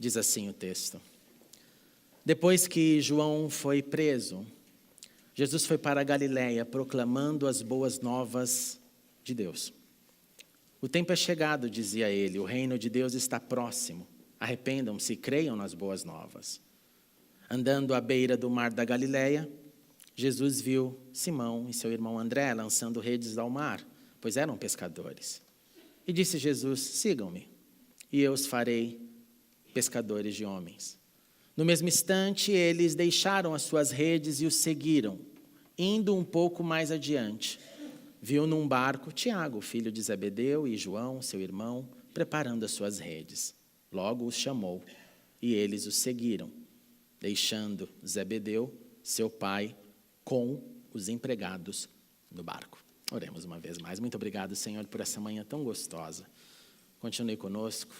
Diz assim o texto. Depois que João foi preso, Jesus foi para a Galiléia proclamando as boas novas de Deus. O tempo é chegado, dizia ele, o reino de Deus está próximo. Arrependam-se e creiam nas boas novas. Andando à beira do mar da Galiléia, Jesus viu Simão e seu irmão André lançando redes ao mar, pois eram pescadores. E disse Jesus, sigam-me, e eu os farei pescadores de homens. No mesmo instante, eles deixaram as suas redes e os seguiram. Indo um pouco mais adiante, viu num barco Tiago, filho de Zebedeu, e João, seu irmão, preparando as suas redes. Logo os chamou, e eles os seguiram, deixando Zebedeu, seu pai, com os empregados no barco. Oremos uma vez mais. Muito obrigado, Senhor, por essa manhã tão gostosa. Continue conosco.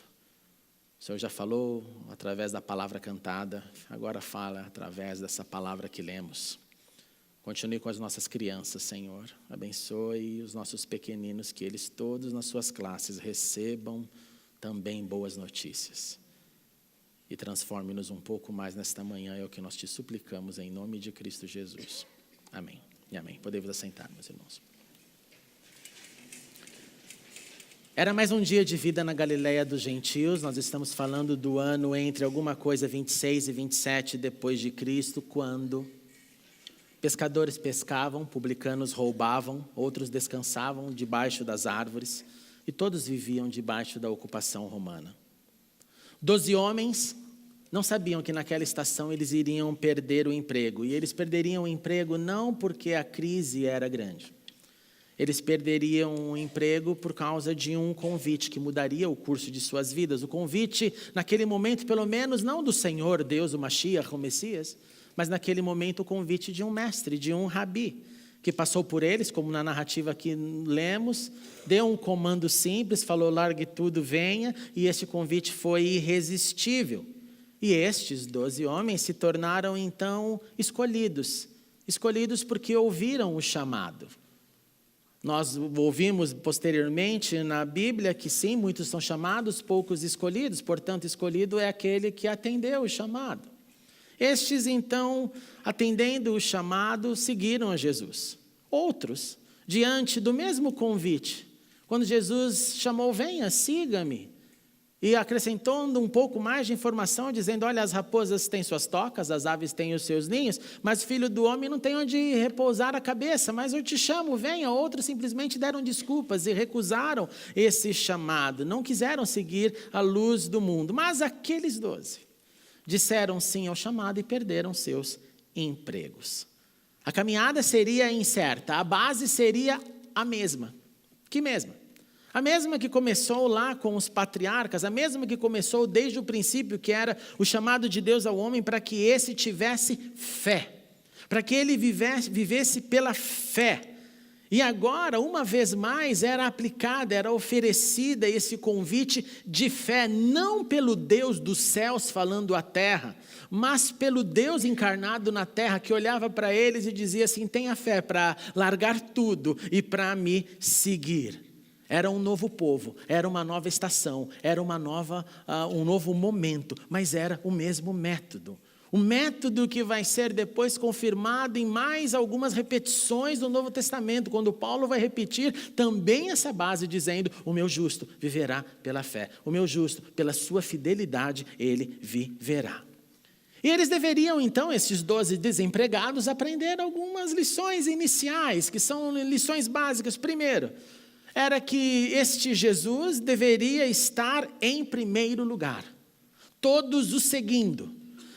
O Senhor já falou através da palavra cantada, agora fala através dessa palavra que lemos. Continue com as nossas crianças, Senhor. Abençoe os nossos pequeninos, que eles todos nas suas classes recebam também boas notícias. E transforme-nos um pouco mais nesta manhã, é o que nós te suplicamos em nome de Cristo Jesus. Amém e amém. Podemos assentar, meus irmãos. Era mais um dia de vida na Galiléia dos gentios. Nós estamos falando do ano entre alguma coisa 26 e 27 depois de Cristo, quando pescadores pescavam, publicanos roubavam, outros descansavam debaixo das árvores e todos viviam debaixo da ocupação romana. 12 homens não sabiam que naquela estação eles iriam perder o emprego. E eles perderiam o emprego não porque a crise era grande. Eles perderiam o emprego por causa de um convite que mudaria o curso de suas vidas. O convite, naquele momento, pelo menos, não do Senhor, Deus, o Mashiach, o Messias, mas naquele momento o convite de um mestre, de um rabi, que passou por eles, como na narrativa que lemos, deu um comando simples, falou, largue tudo, venha, e esse convite foi irresistível. E estes 12 homens se tornaram, então, escolhidos porque ouviram o chamado. Nós ouvimos posteriormente na Bíblia que sim, muitos são chamados, poucos escolhidos, portanto, escolhido é aquele que atendeu o chamado. Estes, então, atendendo o chamado, seguiram a Jesus. Outros, diante do mesmo convite, quando Jesus chamou, venha, siga-me, e acrescentando um pouco mais de informação, dizendo, olha, as raposas têm suas tocas, as aves têm os seus ninhos, mas o filho do homem não tem onde repousar a cabeça, mas eu te chamo, venha. Outros simplesmente deram desculpas e recusaram esse chamado, não quiseram seguir a luz do mundo. Mas aqueles 12 disseram sim ao chamado e perderam seus empregos. A caminhada seria incerta, a base seria a mesma. Que mesma? A mesma que começou lá com os patriarcas, a mesma que começou desde o princípio, que era o chamado de Deus ao homem para que esse tivesse fé, para que ele vivesse pela fé. E agora, uma vez mais, era aplicada, era oferecida esse convite de fé, não pelo Deus dos céus falando à terra, mas pelo Deus encarnado na terra, que olhava para eles e dizia assim, tenha fé para largar tudo e para me seguir. Era um novo povo, era uma nova estação, era um novo momento, mas era o mesmo método. O método que vai ser depois confirmado em mais algumas repetições do Novo Testamento, quando Paulo vai repetir também essa base, dizendo, o meu justo viverá pela fé, o meu justo, pela sua fidelidade, ele viverá. E eles deveriam, então, esses 12 desempregados, aprender algumas lições iniciais, que são lições básicas. Primeiro, era que este Jesus deveria estar em primeiro lugar, todos o seguindo.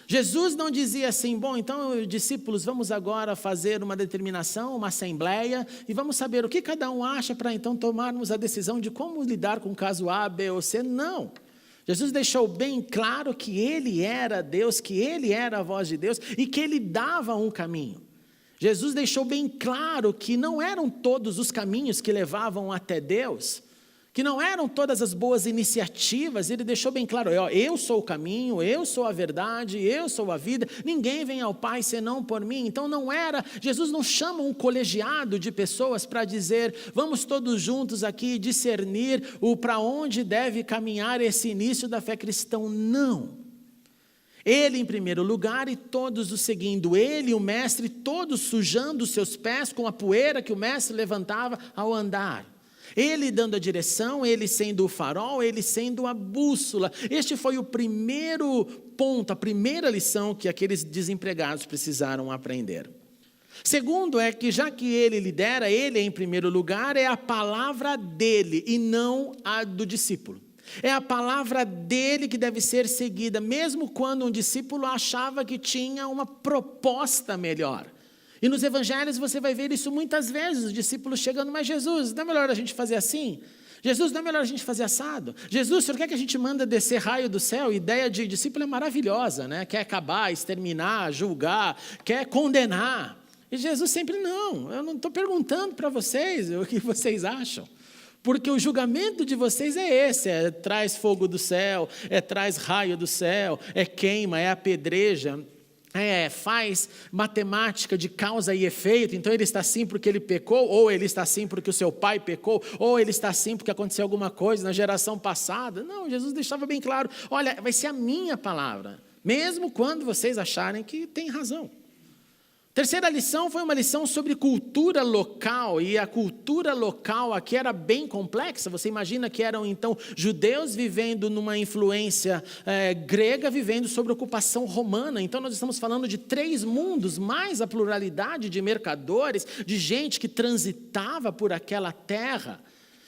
Jesus não dizia assim, bom, então, discípulos, vamos agora fazer uma determinação, uma assembleia, e vamos saber o que cada um acha para então tomarmos a decisão de como lidar com o caso A, B ou C. Não. Jesus deixou bem claro que ele era Deus, que ele era a voz de Deus e que ele dava um caminho. Jesus deixou bem claro que não eram todos os caminhos que levavam até Deus, que não eram todas as boas iniciativas. Ele deixou bem claro, eu sou o caminho, eu sou a verdade, eu sou a vida, ninguém vem ao Pai senão por mim. Então Jesus não chama um colegiado de pessoas para dizer, vamos todos juntos aqui discernir para onde deve caminhar esse início da fé cristã. Não. Ele em primeiro lugar e todos o seguindo. Ele, o mestre, todos sujando os seus pés com a poeira que o mestre levantava ao andar. Ele dando a direção, ele sendo o farol, ele sendo a bússola. Este foi o primeiro ponto, a primeira lição que aqueles desempregados precisaram aprender. Segundo é que já que ele lidera, ele em primeiro lugar, é a palavra dele e não a do discípulo. É a palavra dele que deve ser seguida, mesmo quando um discípulo achava que tinha uma proposta melhor. E nos evangelhos você vai ver isso muitas vezes, os discípulos chegando, mas Jesus, não é melhor a gente fazer assim? Jesus, não é melhor a gente fazer assado? Jesus, o senhor quer que a gente manda descer raio do céu? A ideia de discípulo é maravilhosa, né? Quer acabar, exterminar, julgar, quer condenar. E Jesus sempre, não, eu não estou perguntando para vocês o que vocês acham. Porque o julgamento de vocês é esse, traz fogo do céu, traz raio do céu, queima, apedreja, faz matemática de causa e efeito. Então ele está assim porque ele pecou, ou ele está assim porque o seu pai pecou, ou ele está assim porque aconteceu alguma coisa na geração passada. Não, Jesus deixava bem claro, olha, vai ser a minha palavra, mesmo quando vocês acharem que tem razão. Terceira lição foi uma lição sobre cultura local, e a cultura local aqui era bem complexa. Você imagina que eram então judeus vivendo numa influência grega, vivendo sob ocupação romana. Então nós estamos falando de 3 mundos, mais a pluralidade de mercadores, de gente que transitava por aquela terra.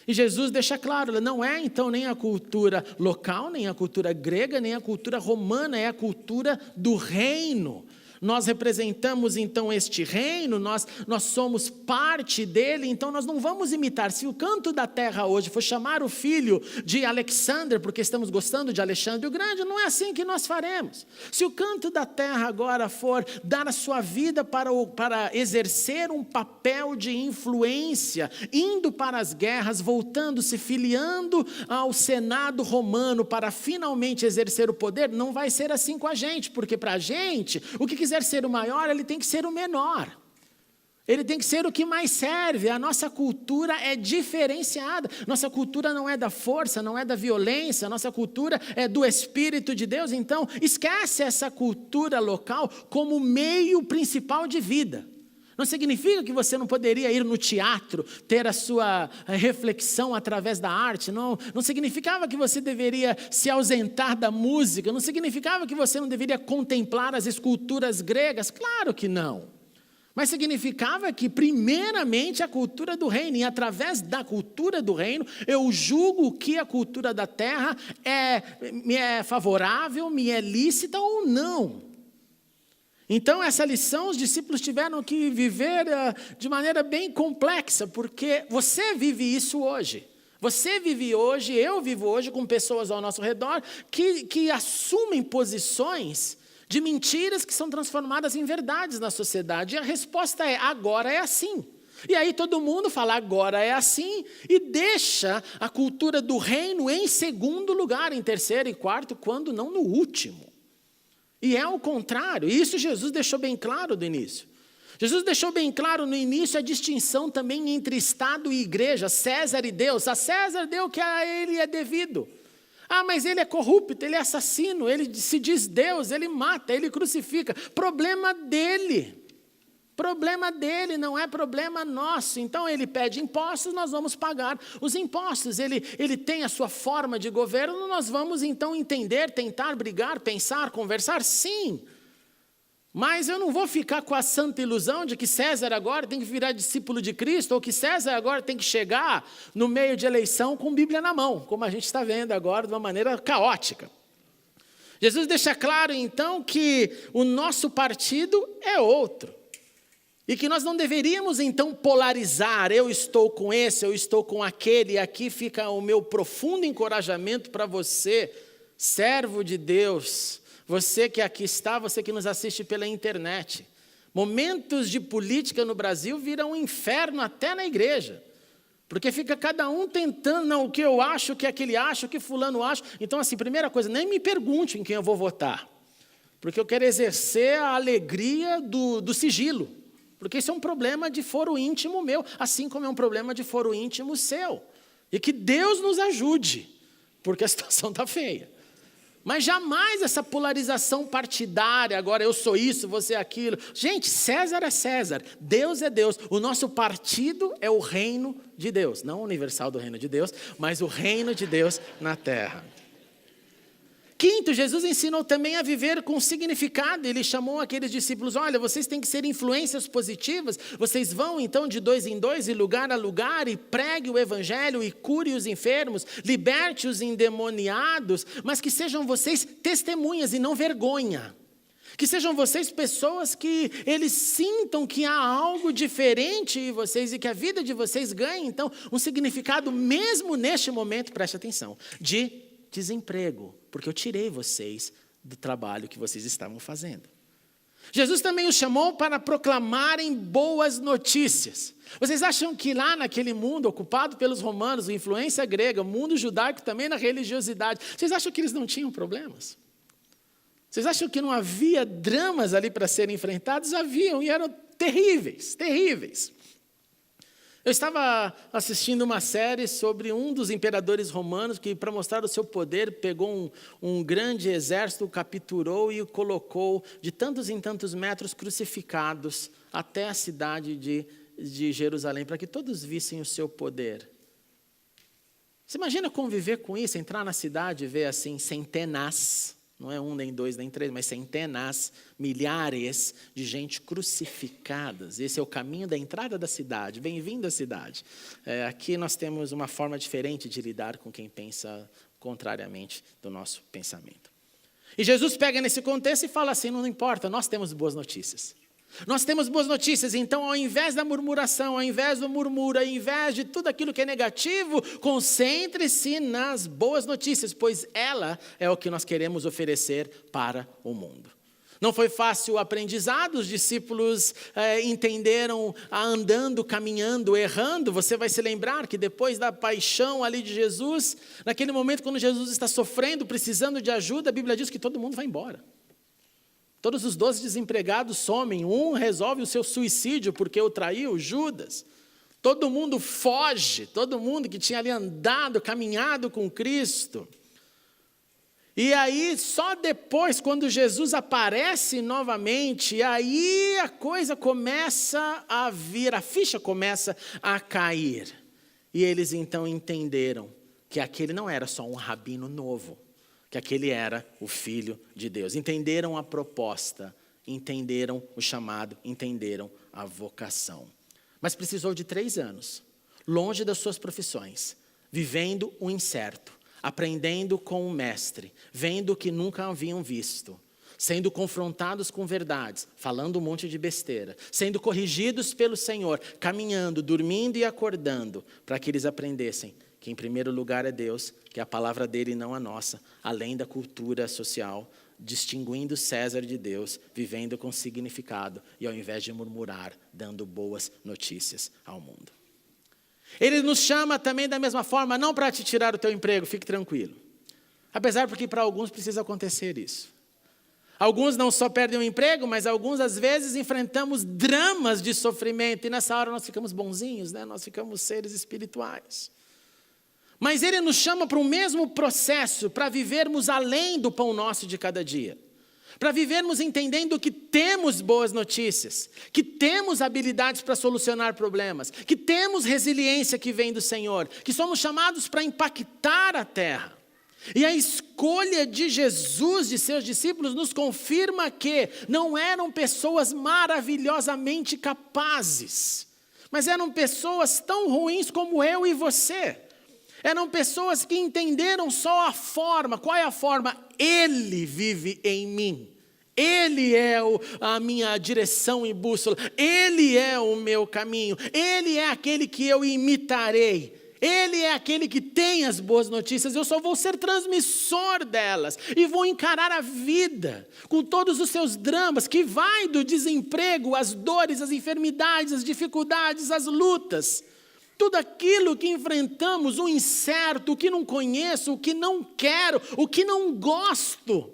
E Jesus deixa claro, não é então nem a cultura local, nem a cultura grega, nem a cultura romana, é a cultura do reino. Nós representamos então este reino, nós somos parte dele, então nós não vamos imitar. Se o canto da terra hoje for chamar o filho de Alexander, porque estamos gostando de Alexandre o Grande, não é assim que nós faremos. Se o canto da terra agora for dar a sua vida para exercer um papel de influência, indo para as guerras, voltando, se filiando ao Senado romano para finalmente exercer o poder, não vai ser assim com a gente, porque para a gente, o que quiser ser o maior, ele tem que ser o menor. Ele tem que ser o que mais serve. A nossa cultura é diferenciada. Nossa cultura não é da força, não é da violência. Nossa cultura é do Espírito de Deus. Então, esquece essa cultura local como meio principal de vida. Não significa que você não poderia ir no teatro, ter a sua reflexão através da arte. Não significava que você deveria se ausentar da música. Não significava que você não deveria contemplar as esculturas gregas. Claro que não. Mas significava que, primeiramente, a cultura do reino. E através da cultura do reino, eu julgo que a cultura da terra me é favorável, me é lícita ou não. Então, essa lição os discípulos tiveram que viver de maneira bem complexa, porque você vive isso hoje. Você vive hoje, eu vivo hoje com pessoas ao nosso redor que assumem posições de mentiras que são transformadas em verdades na sociedade. E a resposta é, agora é assim. E aí todo mundo fala, agora é assim, e deixa a cultura do reino em segundo lugar, em terceiro e quarto, quando não no último. E é o contrário, e isso Jesus deixou bem claro do início. Jesus deixou bem claro no início a distinção também entre Estado e igreja, César e Deus. A César deu o que a ele é devido. Ah, mas ele é corrupto, ele é assassino, ele se diz Deus, ele mata, ele crucifica. Problema dele. Problema dele, não é problema nosso. Então ele pede impostos, nós vamos pagar os impostos. Ele tem a sua forma de governo, nós vamos então entender, tentar brigar, pensar, conversar, sim. Mas eu não vou ficar com a santa ilusão de que César agora tem que virar discípulo de Cristo, ou que César agora tem que chegar no meio de eleição com Bíblia na mão, como a gente está vendo agora de uma maneira caótica. Jesus deixa claro então que o nosso partido é outro. E que nós não deveríamos então polarizar, eu estou com esse, eu estou com aquele, e aqui fica o meu profundo encorajamento para você, servo de Deus, você que aqui está, você que nos assiste pela internet. Momentos de política no Brasil viram um inferno até na igreja, porque fica cada um tentando, não, o que eu acho, o que aquele acha, o que fulano acha. Então assim, primeira coisa, nem me pergunte em quem eu vou votar, porque eu quero exercer a alegria do sigilo. Porque isso é um problema de foro íntimo meu, assim como é um problema de foro íntimo seu. E que Deus nos ajude, porque a situação está feia. Mas jamais essa polarização partidária, agora eu sou isso, você é aquilo. Gente, César é César, Deus é Deus. O nosso partido é o reino de Deus. Não o universal do reino de Deus, mas o reino de Deus na terra. Quinto, Jesus ensinou também a viver com significado. Ele chamou aqueles discípulos, olha, vocês têm que ser influências positivas. Vocês vão então de 2 em 2, e lugar a lugar, e pregue o evangelho, e cure os enfermos, liberte os endemoniados, mas que sejam vocês testemunhas e não vergonha. Que sejam vocês pessoas que eles sintam que há algo diferente em vocês e que a vida de vocês ganhe, então, um significado mesmo neste momento, preste atenção, de desemprego, porque eu tirei vocês do trabalho que vocês estavam fazendo. Jesus também os chamou para proclamarem boas notícias. Vocês acham que lá naquele mundo ocupado pelos romanos, a influência grega, o mundo judaico também na religiosidade, vocês acham que eles não tinham problemas? Vocês acham que não havia dramas ali para serem enfrentados? Haviam, e eram terríveis, terríveis. Eu estava assistindo uma série sobre um dos imperadores romanos que, para mostrar o seu poder, pegou um grande exército, capturou e o colocou de tantos em tantos metros crucificados até a cidade de Jerusalém, para que todos vissem o seu poder. Você imagina conviver com isso, entrar na cidade e ver assim centenas, não é 1, nem 2, nem 3, mas centenas, milhares de gente crucificadas. Esse é o caminho da entrada da cidade. Bem-vindo à cidade. Aqui nós temos uma forma diferente de lidar com quem pensa contrariamente do nosso pensamento. E Jesus pega nesse contexto e fala assim, não importa, nós temos boas notícias. Nós temos boas notícias, então ao invés da murmuração, ao invés do murmúrio, ao invés de tudo aquilo que é negativo, concentre-se nas boas notícias, pois ela é o que nós queremos oferecer para o mundo. Não foi fácil o aprendizado, os discípulos entenderam andando, caminhando, errando. Você vai se lembrar que depois da paixão ali de Jesus, naquele momento quando Jesus está sofrendo, precisando de ajuda, a Bíblia diz que todo mundo vai embora. Todos os 12 desempregados somem, um resolve o seu suicídio porque o traiu, Judas. Todo mundo foge, todo mundo que tinha ali andado, caminhado com Cristo. E aí, só depois, quando Jesus aparece novamente, aí a coisa começa a vir, a ficha começa a cair. E eles então entenderam que aquele não era só um rabino novo, que aquele era o Filho de Deus. Entenderam a proposta, entenderam o chamado, entenderam a vocação. Mas precisou de 3 anos, longe das suas profissões, vivendo o incerto, aprendendo com o mestre, vendo o que nunca haviam visto, sendo confrontados com verdades, falando um monte de besteira, sendo corrigidos pelo Senhor, caminhando, dormindo e acordando, para que eles aprendessem que em primeiro lugar é Deus, que é a palavra dele e não a nossa, além da cultura social, distinguindo César de Deus, vivendo com significado e ao invés de murmurar, dando boas notícias ao mundo. Ele nos chama também da mesma forma, não para te tirar o teu emprego, fique tranquilo. Apesar porque para alguns precisa acontecer isso. Alguns não só perdem o emprego, mas alguns às vezes enfrentamos dramas de sofrimento e nessa hora nós ficamos bonzinhos, né? Nós ficamos seres espirituais. Mas ele nos chama para o mesmo processo, para vivermos além do pão nosso de cada dia. Para vivermos entendendo que temos boas notícias, que temos habilidades para solucionar problemas, que temos resiliência que vem do Senhor, que somos chamados para impactar a terra. E a escolha de Jesus, de seus discípulos, nos confirma que não eram pessoas maravilhosamente capazes, mas eram pessoas tão ruins como eu e você. Eram pessoas que entenderam só a forma. Qual é a forma? Ele vive em mim. Ele é a minha direção e bússola. Ele é o meu caminho. Ele é aquele que eu imitarei. Ele é aquele que tem as boas notícias. Eu só vou ser transmissor delas. E vou encarar a vida com todos os seus dramas, que vai do desemprego, as dores, as enfermidades, as dificuldades, as lutas. Tudo aquilo que enfrentamos, o incerto, o que não conheço, o que não quero, o que não gosto.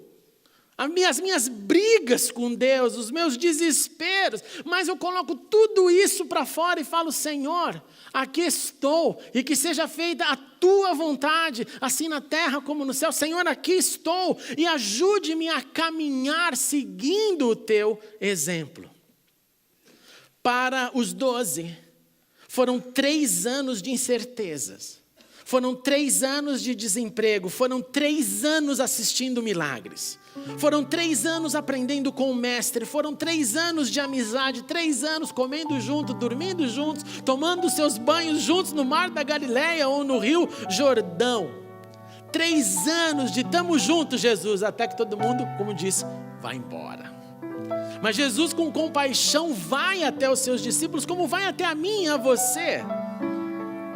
as minhas brigas com Deus, os meus desesperos, mas eu coloco tudo isso para fora e falo: Senhor, aqui estou, e que seja feita a tua vontade, assim na terra como no céu. Senhor, aqui estou, e ajude-me a caminhar seguindo o teu exemplo. Para os 12, foram 3 anos de incertezas, foram 3 anos de desemprego, foram 3 anos assistindo milagres. Foram 3 anos aprendendo com o mestre, foram 3 anos de amizade, 3 anos comendo junto, dormindo juntos, tomando seus banhos juntos no mar da Galileia ou no rio Jordão. 3 anos de tamo junto, Jesus, até que todo mundo, como disse, vai embora. Mas Jesus, com compaixão, vai até os seus discípulos, como vai até a mim e a você.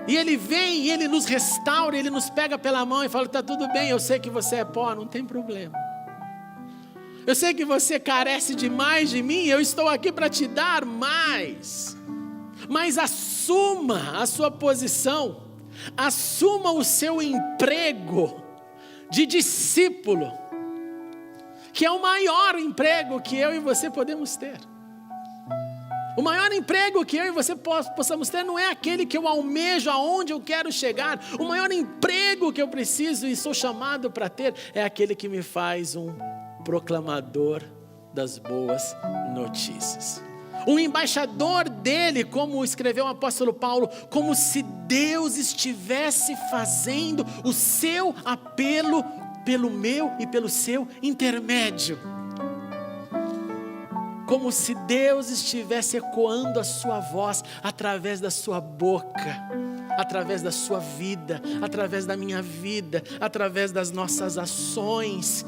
E Ele vem e Ele nos restaura, Ele nos pega pela mão e fala: está tudo bem, eu sei que você é pó, não tem problema. Eu sei que você carece demais de mim, eu estou aqui para te dar mais. Mas assuma a sua posição, assuma o seu emprego de discípulo, que é o maior emprego que eu e você podemos ter. O maior emprego que eu e você possamos ter não é aquele que eu almejo, aonde eu quero chegar. O maior emprego que eu preciso e sou chamado para ter é aquele que me faz um proclamador das boas notícias. Um embaixador dele, como escreveu o apóstolo Paulo, como se Deus estivesse fazendo o seu apelo pelo meu e pelo seu intermédio. Como se Deus estivesse ecoando a sua voz através da sua boca, através da sua vida, através da minha vida, através das nossas ações,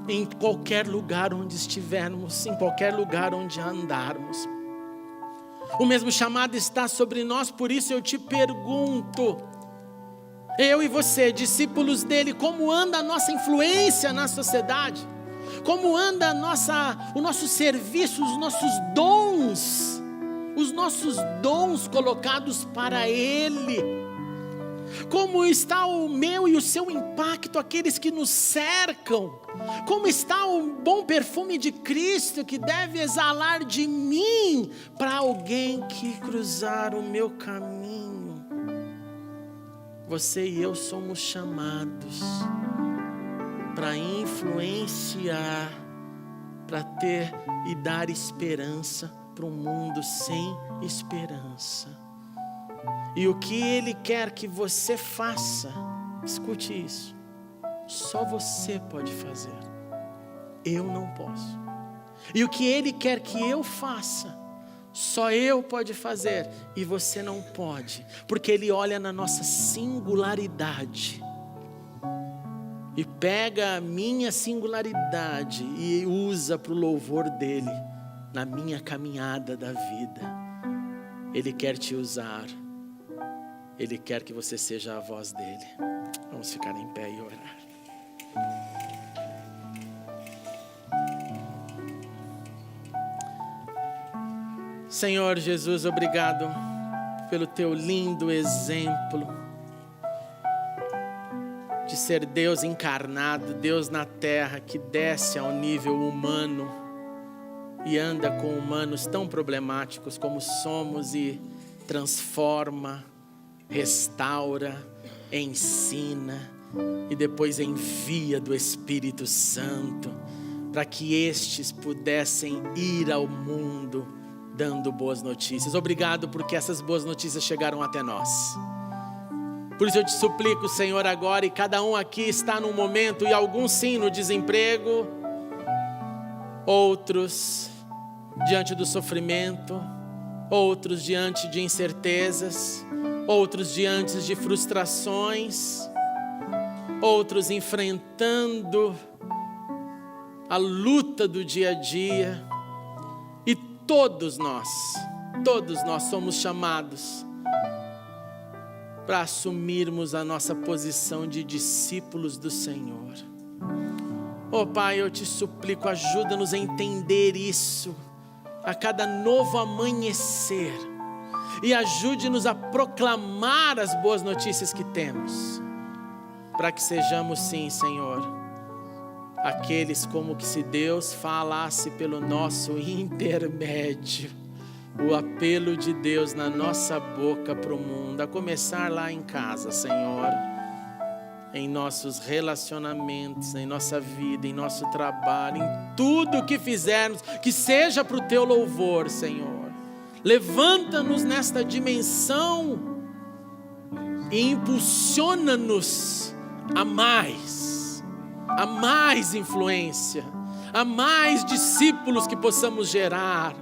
em qualquer lugar onde estivermos, em qualquer lugar onde andarmos. O mesmo chamado está sobre nós, por isso eu te pergunto, eu e você, discípulos dele, como anda a nossa influência na sociedade? Como anda o nosso serviço, os nossos dons colocados para Ele? Como está o meu e o seu impacto, aqueles que nos cercam? Como está o bom perfume de Cristo que deve exalar de mim para alguém que cruzar o meu caminho? Você e eu somos chamados para influenciar, para ter e dar esperança para um mundo sem esperança. E o que Ele quer que você faça, escute isso, só você pode fazer, eu não posso. E o que Ele quer que eu faça, só eu pode fazer e você não pode, porque Ele olha na nossa singularidade e pega a minha singularidade e usa para o louvor dEle na minha caminhada da vida. Ele quer te usar, Ele quer que você seja a voz dEle. Vamos ficar em pé e orar. Senhor Jesus, obrigado pelo teu lindo exemplo de ser Deus encarnado, Deus na terra, que desce ao nível humano e anda com humanos tão problemáticos como somos e transforma, restaura, ensina e depois envia do Espírito Santo para que estes pudessem ir ao mundo dando boas notícias. Obrigado porque essas boas notícias chegaram até nós. Por isso eu te suplico, Senhor, agora, e cada um aqui está num momento, e alguns sim no desemprego, outros diante do sofrimento, outros diante de incertezas, outros diante de frustrações, outros enfrentando a luta do dia a dia. E todos nós somos chamados para assumirmos a nossa posição de discípulos do Senhor. Oh Pai, eu te suplico, ajuda-nos a entender isso a cada novo amanhecer e ajude-nos a proclamar as boas notícias que temos, para que sejamos sim, Senhor, aqueles como que se Deus falasse pelo nosso intermédio, o apelo de Deus na nossa boca para o mundo, a começar lá em casa, Senhor, em nossos relacionamentos, em nossa vida, em nosso trabalho, em tudo que fizermos, que seja para o Teu louvor, Senhor. Levanta-nos nesta dimensão e impulsiona-nos a mais influência, a mais discípulos que possamos gerar,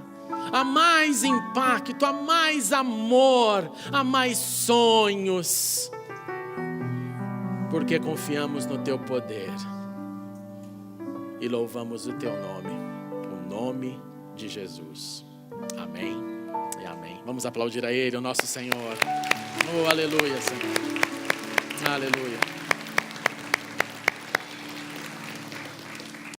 a mais impacto, a mais amor, a mais sonhos, porque confiamos no Teu poder e louvamos o Teu nome, o nome de Jesus. Amém e amém. Vamos aplaudir a Ele, o nosso Senhor. Oh, aleluia, Senhor. Aleluia.